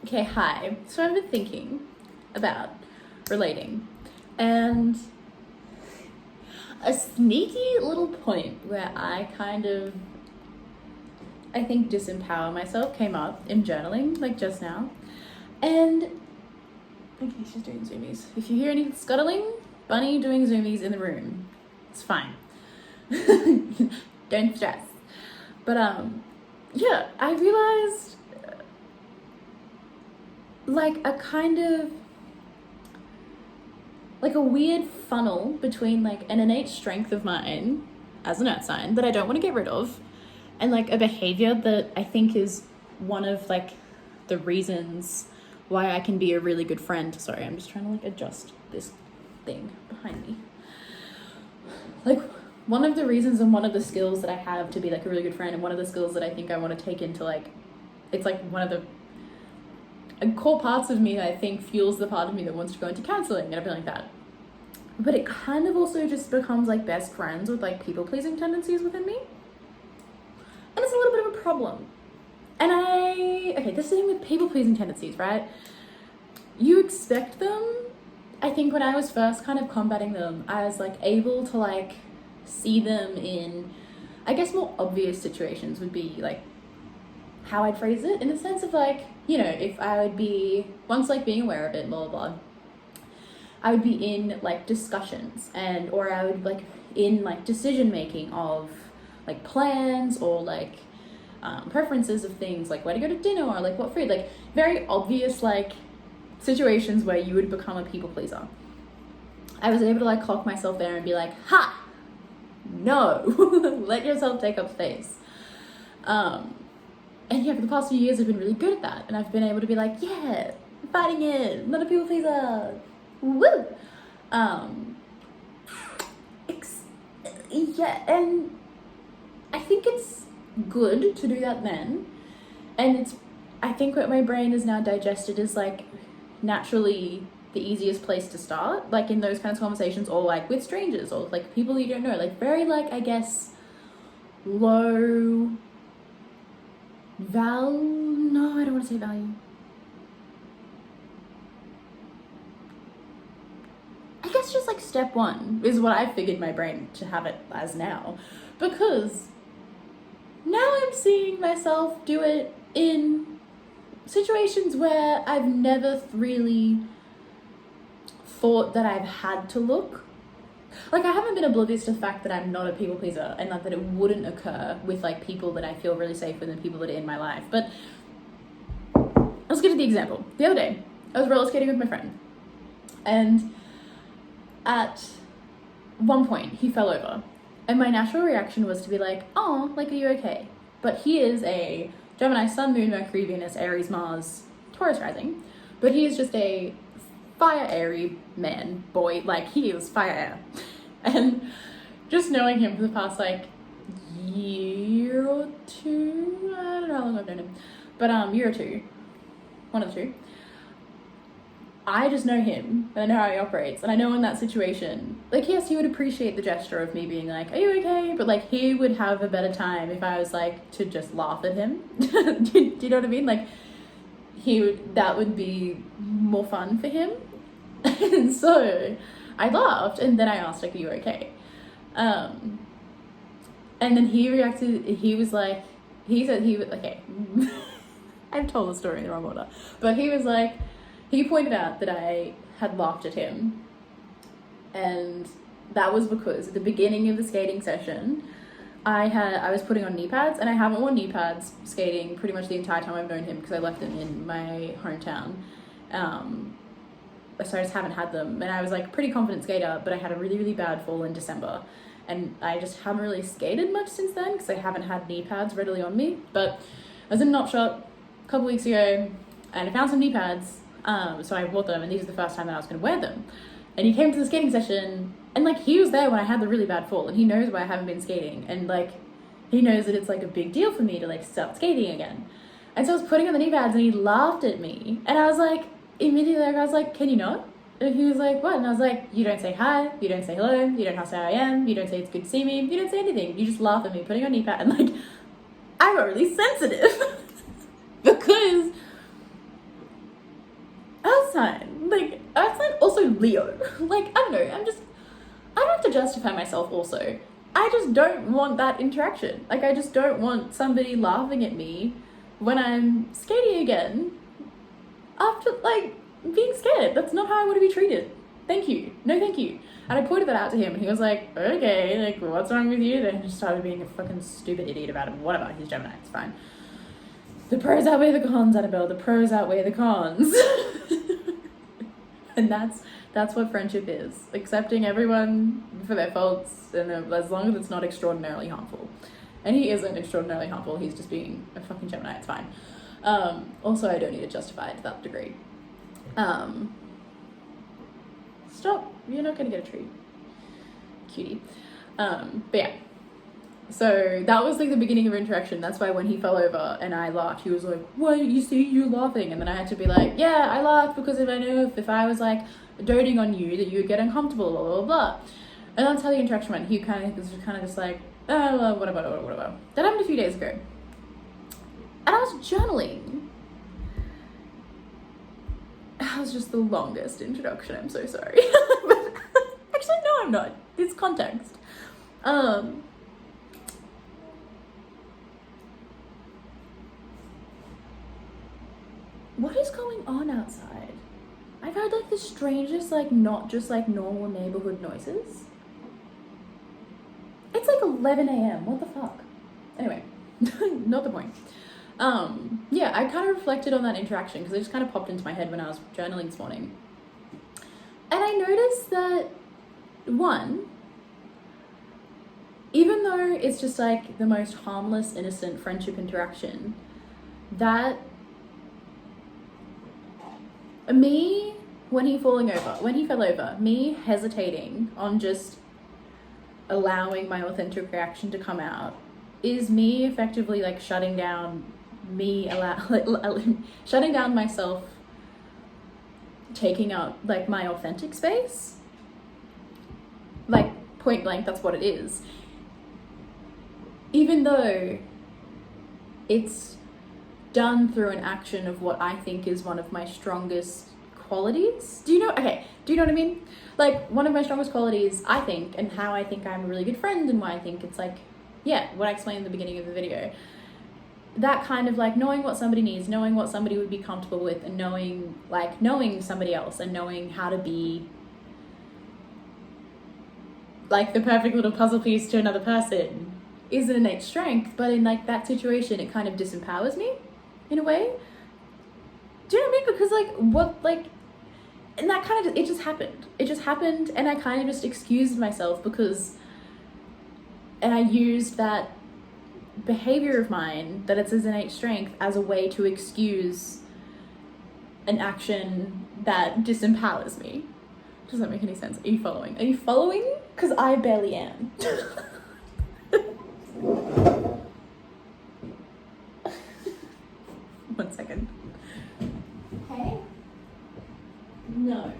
Okay, hi. So I've been thinking about relating, and a sneaky little point where I think disempower myself came up in journaling, like just now. And okay, she's doing zoomies. If you hear any scuttling, Bunny doing zoomies in the room. It's fine. Don't stress. But yeah, I realized like a kind of like a weird funnel between like an innate strength of mine as an earth sign that I don't want to get rid of, and like a behavior that I think is one of like the reasons why I can be a really good friend. Sorry, I'm just trying to like adjust this thing behind me. Like one of the reasons and one of the skills that I have to be like a really good friend, and one of the skills that I think I want to take into like, it's like one of the core parts of me that I think fuels the part of me that wants to go into counseling and everything like that. But it kind of also just becomes like best friends with like people-pleasing tendencies within me. And it's a little bit of a problem. And okay, this thing with people-pleasing tendencies, right? You expect them. I think when I was first kind of combating them, I was like able to like see them in, I guess, more obvious situations would be like how I'd phrase it, in the sense of like, you know, if I would be, once like being aware of it, blah, blah, blah, I would be in like discussions or I would like in like decision making of like plans or like preferences of things, like where to go to dinner or like what food, like very obvious like situations where you would become a people pleaser. I was able to like clock myself there and be like, ha, no, let yourself take up space. And yeah, for the past few years, I've been really good at that. And I've been able to be like, yeah, I'm fighting it, not a people pleaser, woo! Yeah, and I think it's good to do that then. And I think what my brain has now digested is like naturally the easiest place to start, like in those kinds of conversations, or like with strangers or like people you don't know, like very like, I guess, low value. No, I don't want to say value. I guess just like step one is what I figured my brain to have it as now, because now I'm seeing myself do it in situations where I've never really thought that I've had to look. Like, I haven't been oblivious to the fact that I'm not a people pleaser and that it wouldn't occur with like people that I feel really safe with and people that are in my life. But let's get to the example. The other day, I was roller skating with my friend, and at one point he fell over, and my natural reaction was to be like, oh, like, are you okay? But he is a Gemini, Sun, Moon, Mercury, Venus, Aries, Mars, Taurus rising, but he is just a fire airy man, boy, like he is fire air. And just knowing him for the past like year or two, I don't know how long I've known him, but year or two, one of the two, I just know him and I know how he operates, and I know in that situation, like, yes, he would appreciate the gesture of me being like, are you okay? But like, he would have a better time if I was like to just laugh at him. Do you know what I mean? Like, that would be more fun for him. And so I laughed, and then I asked, like, are you okay? And then he reacted, he was like, he said he was, okay, I've told the story in the wrong order, but he was like, he pointed out that I had laughed at him, and that was because at the beginning of the skating session, I was putting on knee pads, and I haven't worn knee pads skating pretty much the entire time I've known him because I left them in my hometown. So I just haven't had them, and I was like a pretty confident skater, but I had a really, really bad fall in December, and I just haven't really skated much since then because I haven't had knee pads readily on me. But I was in an op shop a couple weeks ago, and I found some knee pads, so I bought them, and these are the first time that I was going to wear them. And he came to the skating session, and like, he was there when I had the really bad fall, and he knows why I haven't been skating, and like, he knows that it's like a big deal for me to like start skating again. And so I was putting on the knee pads, and he laughed at me, and I was like, immediately I was like, can you not? And he was like, what? And I was like, you don't say hi, you don't say hello, you don't say how I am, you don't say it's good to see me, you don't say anything, you just laugh at me putting on knee pad. And like, I got really sensitive because sign? Like, earth sign, also Leo. Like, I don't know, I don't have to justify myself also. I just don't want that interaction. Like, I just don't want somebody laughing at me when I'm skating again after, like, being scared. That's not how I want to be treated. Thank you. No, thank you. And I pointed that out to him, and he was like, okay, like, what's wrong with you? Then he just started being a fucking stupid idiot about it. Whatever, he's Gemini, it's fine. The pros outweigh the cons, Annabelle. The pros outweigh the cons. And that's what friendship is. Accepting everyone for their faults, and as long as it's not extraordinarily harmful. And he isn't extraordinarily harmful, he's just being a fucking Gemini, it's fine. Also, I don't need to justify it to that degree. Stop, you're not gonna get a treat. Cutie. But yeah. So that was like the beginning of interaction. That's why when he fell over and I laughed, he was like, why didn't you see you laughing? And then I had to be like, yeah, I laughed because if I knew if I was like doting on you that you would get uncomfortable, blah, blah, blah. And that's how the interaction went. He was just like, oh, well, whatever. That happened a few days ago. And I was journaling. That was just the longest introduction. I'm so sorry. But actually, no, I'm not. It's context. What is going on outside? I've heard like the strangest, like not just like normal neighborhood noises. It's like 11 a.m. What the fuck? Anyway, not the point. Yeah, I kind of reflected on that interaction because it just kind of popped into my head when I was journaling this morning. And I noticed that, one, even though it's just like the most harmless, innocent friendship interaction, that me, when he fell over, me hesitating on just allowing my authentic reaction to come out is me effectively like shutting down myself, taking up like my authentic space. Like point blank, that's what it is. Even though it's done through an action of what I think is one of my strongest qualities. Do you know what I mean? Like, one of my strongest qualities, I think, and how I think I'm a really good friend, and why I think it's like, yeah, what I explained in the beginning of the video. That kind of like knowing what somebody needs, knowing what somebody would be comfortable with, and knowing somebody else, and knowing how to be like the perfect little puzzle piece to another person is an innate strength, but in like that situation, it kind of disempowers me in a way. Do you know what I mean? Because and that kind of, it just happened, and I kind of just excused myself and I used that behavior of mine, that it's an innate strength, as a way to excuse an action that disempowers me. Does that make any sense? Are you following? Because I barely am. One second. Hey? No.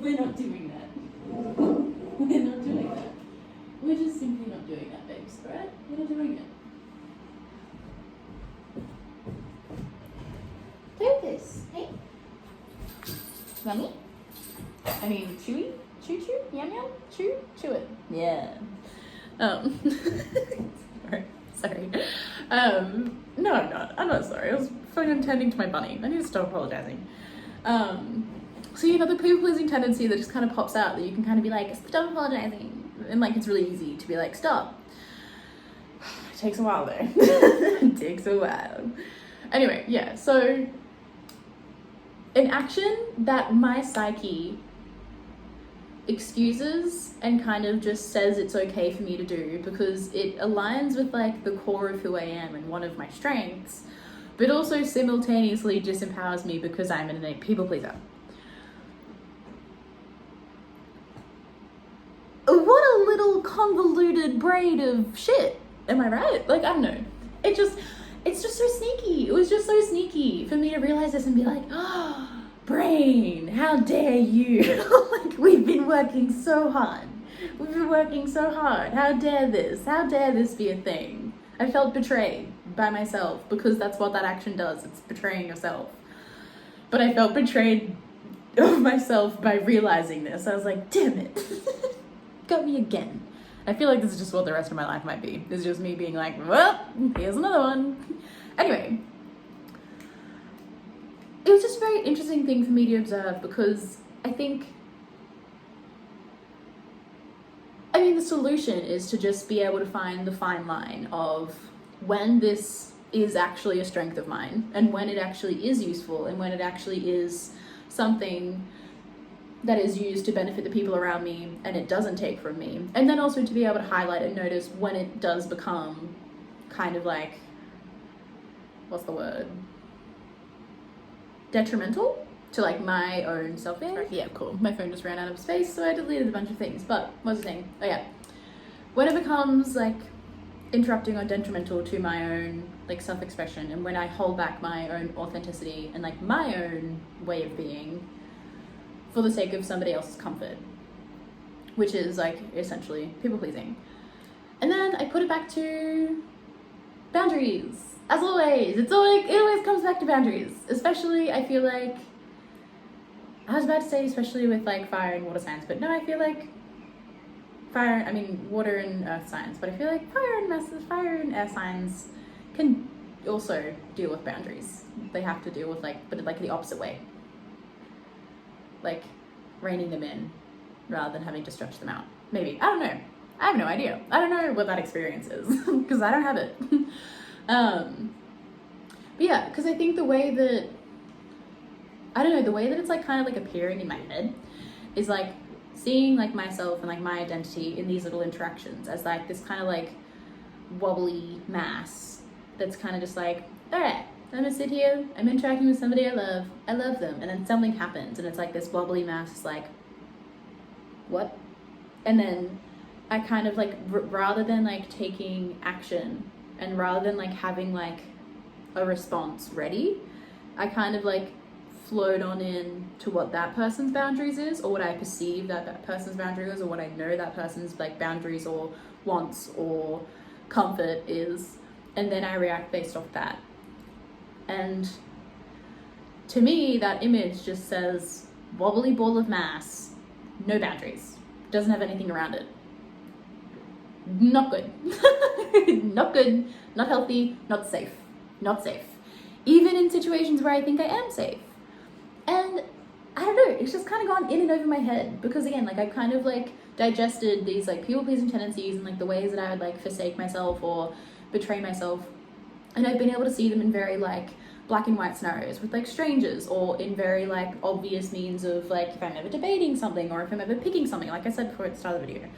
We're not doing that. We're not doing that. We're just simply not doing that, babes, right? We're not doing it. Take this. Hey? Yummy? I mean, chewy? Chew? Yum yum? Chew it. Yeah. Sorry. No, I'm not. I'm not sorry. I was fucking tending to my bunny. I need to stop apologizing. So you know the people-pleasing tendency that just kind of pops out, that you can kind of be like, stop apologizing. And like, it's really easy to be like, stop. It takes a while though. It takes a while. Anyway, yeah, so an action that my psyche excuses and kind of just says it's okay for me to do because it aligns with like the core of who I am and one of my strengths, but also simultaneously disempowers me because I'm an innate people pleaser. What a little convoluted braid of shit. Am I right? Like, I don't know. It's just so sneaky. It was just so sneaky for me to realize this and be like, oh, brain, how dare you? Like, we've been working so hard. How dare this? How dare this be a thing? I felt betrayed by myself because that's what that action does. It's betraying yourself. But I felt betrayed of myself by realizing this. I was like, damn it. Got me again. I feel like this is just what the rest of my life might be. It's just me being like, well, here's another one. Anyway, it was just a very interesting thing for me to observe because I think, the solution is to just be able to find the fine line of when this is actually a strength of mine and when it actually is useful and when it actually is something that is used to benefit the people around me and it doesn't take from me. And then also to be able to highlight and notice when it does become kind of like, what's the word? Detrimental to like my own self-expression. Yeah, cool. My phone just ran out of space, so I deleted a bunch of things. But what was the thing? Oh yeah. When it becomes like interrupting or detrimental to my own like self-expression and when I hold back my own authenticity and like my own way of being for the sake of somebody else's comfort, which is like essentially people pleasing. And then I put it back to boundaries. As always, it always comes back to boundaries. Especially, I feel like, I was about to say especially with like fire and water signs, but no, I feel like water and earth signs, but I feel like fire and air signs can also deal with boundaries. They have to deal with but like the opposite way. Like reining them in rather than having to stretch them out. Maybe, I don't know. I have no idea. I don't know what that experience is because I don't have it. But yeah, because I think the way that it's like kind of like appearing in my head is like seeing like myself and like my identity in these little interactions as like this kind of like wobbly mass that's kind of just like, all right, I'm gonna sit here, I'm interacting with somebody I love them, and then something happens and it's like this wobbly mass is like, what? And then I kind of like, rather than like taking action and rather than like having like a response ready, I kind of like float on in to what that person's boundaries is, or what I perceive that person's boundary is, or what I know that person's like boundaries or wants or comfort is, and then I react based off that. And to me, that image just says wobbly ball of mass, no boundaries, doesn't have anything around it. Not good. Not good, not healthy, not safe. Even in situations where I think I am safe. And I don't know, it's just kind of gone in and over my head because again, like I've kind of like digested these like people-pleasing tendencies and like the ways that I would like forsake myself or betray myself. And I've been able to see them in very like black and white scenarios with like strangers, or in very like obvious means of like if I'm ever debating something or if I'm ever picking something, like I said before at the start of the video.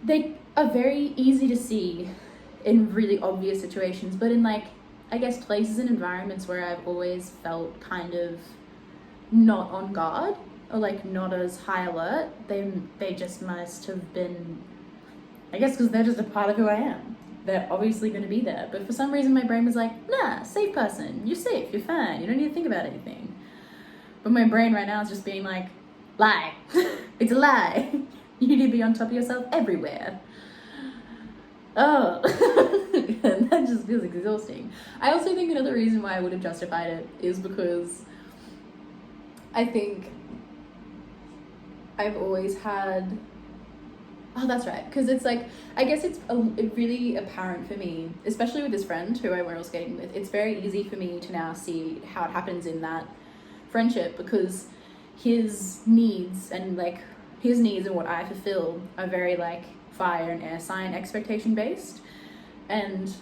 They are very easy to see in really obvious situations, but in like, I guess places and environments where I've always felt kind of not on guard or like not as high alert, they just must have been, I guess because they're just a part of who I am. They're obviously going to be there, but for some reason my brain was like, nah, safe person, you're safe, you're fine, you don't need to think about anything. But my brain right now is just being like, lie. It's a lie. You need to be on top of yourself everywhere. Oh, and that just feels exhausting. I also think another reason why I would have justified it is because I think I've always had, oh, that's right, because it's like, I guess it's really apparent for me, especially with this friend who I went skating with, it's very easy for me to now see how it happens in that friendship because his needs and what I fulfill are very like fire and air sign expectation based. And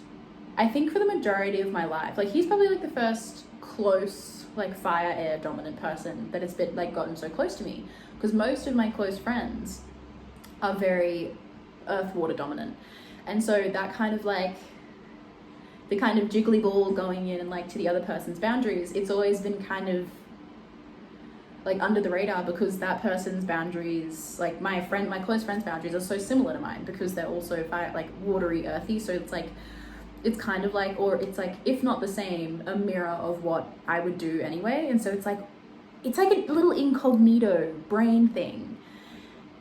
I think for the majority of my life, like he's probably like the first close like fire air dominant person that has been like gotten so close to me, because most of my close friends are very earth water dominant. And so that kind of like the kind of jiggly ball going in and like to the other person's boundaries, it's always been kind of like under the radar because that person's boundaries, like my close friend's boundaries are so similar to mine because they're also fire, like watery, earthy. So it's like, it's kind of like, or it's like, if not the same, a mirror of what I would do anyway. And so it's like a little incognito brain thing.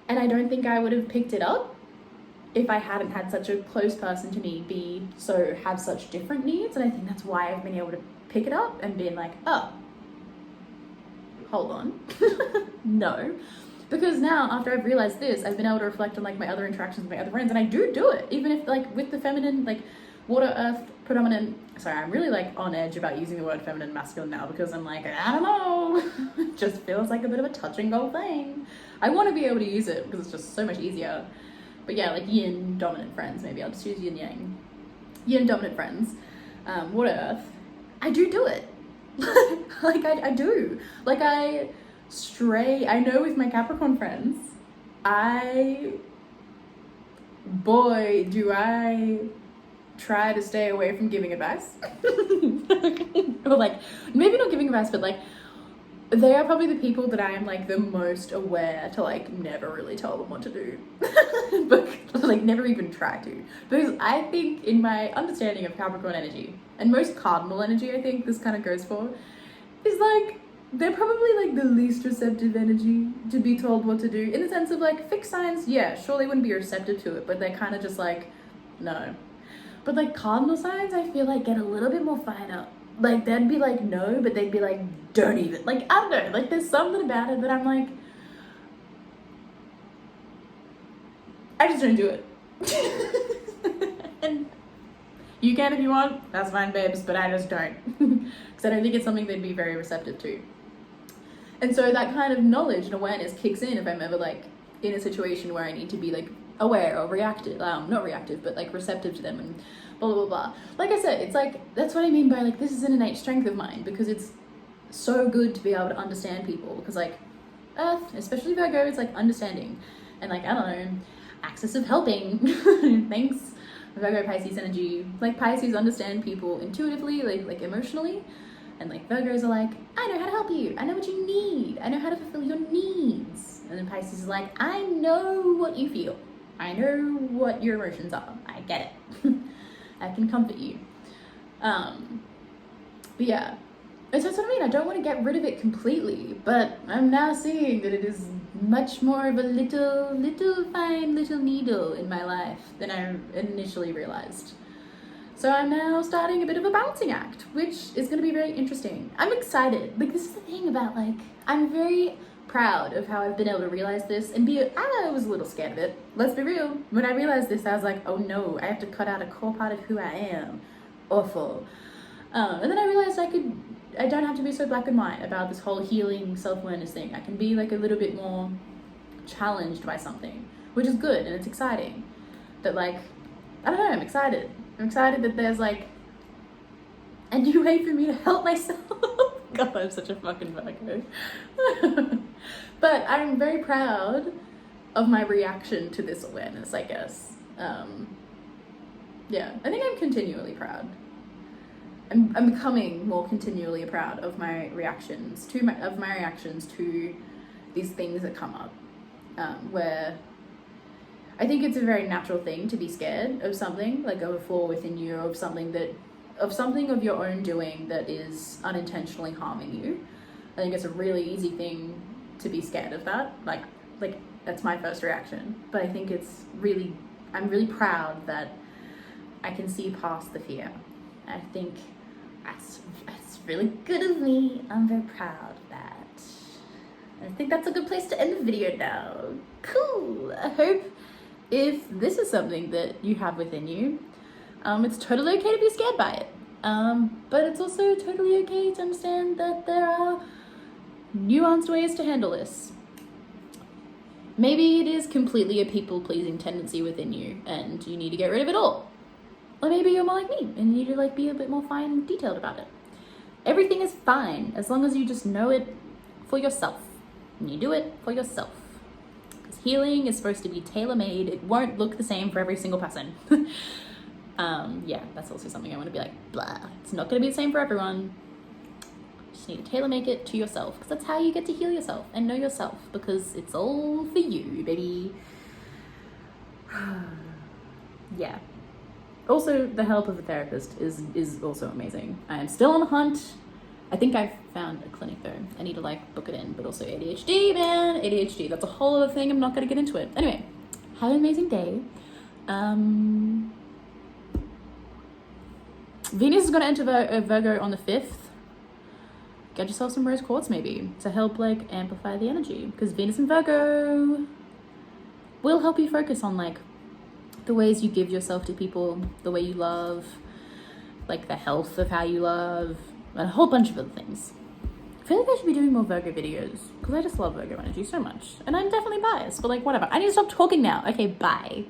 And I don't think I would have picked it up if I hadn't had such a close person to me have such different needs. And I think that's why I've been able to pick it up and been like, oh, hold on. No. Because now, after I've realized this, I've been able to reflect on like my other interactions with my other friends, and I do it, even if like with the feminine, like water, earth, predominant. Sorry, I'm really like on edge about using the word feminine, masculine now, because I'm like, I don't know. It just feels like a bit of a touch and go thing. I want to be able to use it because it's just so much easier. But yeah, like yin dominant friends, maybe I'll just use yin yang. Yin dominant friends, water, earth. I do it. Like I do. Like I know with my Capricorn friends, boy, do I try to stay away from giving advice. Or like, maybe not giving advice, but like, they are probably the people that I am like the most aware to like never really tell them what to do. But like never even try to. Because I think in my understanding of Capricorn energy, and most cardinal energy I think this kind of goes for, is like, they're probably like the least receptive energy to be told what to do. In the sense of like fixed signs, yeah, sure they wouldn't be receptive to it, but they're kind of just like, no. But like cardinal signs, I feel like get a little bit more fired up. Like they'd be like, no, but they'd be like, don't even. Like, I don't know, like there's something about it that I'm like, I just don't do it. And you can if you want, that's fine, babes, but I just don't. Because I don't think it's something they'd be very receptive to. And so that kind of knowledge and awareness kicks in if I'm ever like in a situation where I need to be like aware or reactive, not reactive, but like receptive to them and blah, blah, blah. Like I said, it's like, that's what I mean by like, this is an innate strength of mine, because it's so good to be able to understand people, because like Earth, especially Virgo, it's like understanding and like, I don't know, axis of helping. Thanks, Virgo, Pisces energy. Like Pisces understand people intuitively, like emotionally, and like Virgos are like, I know how to help you, I know what you need, I know how to fulfill your needs. And then Pisces is like, I know what you feel, I know what your emotions are, I get it. I can comfort you. But yeah, and so that's what I mean. I don't want to get rid of it completely, but I'm now seeing that it is much more of a little fine little needle in my life than I initially realized. So I'm now starting a bit of a balancing act, which is going to be very interesting. I'm excited. Like, this is the thing about like, I'm very proud of how I've been able to realize this and I was a little scared of it. Let's be real. When I realized this, I was like, oh no, I have to cut out a core part of who I am. Awful. And then I realized I don't have to be so black and white about this whole healing self-awareness thing. I can be like a little bit more challenged by something, which is good and it's exciting. But like, I don't know, I'm excited. I'm excited that there's like a new way for me to help myself. God, I'm such a fucking Virgo. But I'm very proud of my reaction to this awareness, I guess. Yeah, I think I'm continually proud. I'm becoming more continually proud of my reactions to these things that come up, where I think it's a very natural thing to be scared of something, like of a flaw within you, of something of your own doing that is unintentionally harming you. I think it's a really easy thing to be scared of that. Like that's my first reaction. But I think I'm really proud that I can see past the fear. I think that's really good of me. I'm very proud of that. I think that's a good place to end the video now. Cool. I hope if this is something that you have within you, it's totally okay to be scared by it. But it's also totally okay to understand that there are nuanced ways to handle this. Maybe it is completely a people-pleasing tendency within you and you need to get rid of it all. Or maybe you're more like me and you need to like be a bit more fine and detailed about it. Everything is fine as long as you just know it for yourself. And you do it for yourself. Because healing is supposed to be tailor-made. It won't look the same for every single person. Yeah, that's also something I want to be like, blah. It's not going to be the same for everyone. You just need to tailor-make it to yourself. Because that's how you get to heal yourself and know yourself. Because it's all for you, baby. Yeah. Also, the help of a therapist is also amazing. I am still on the hunt. I think I've found a clinic though. I need to like book it in, but also ADHD, man. ADHD, that's a whole other thing. I'm not gonna get into it. Anyway, have an amazing day. Venus is gonna enter Virgo on the 5th. get yourself some rose quartz maybe to help like amplify the energy, because Venus and Virgo will help you focus on like the ways you give yourself to people, the way you love, like the health of how you love, and a whole bunch of other things. I feel like I should be doing more Virgo videos because I just love Virgo energy so much, and I'm definitely biased, but like whatever. I need to stop talking now. Okay, bye.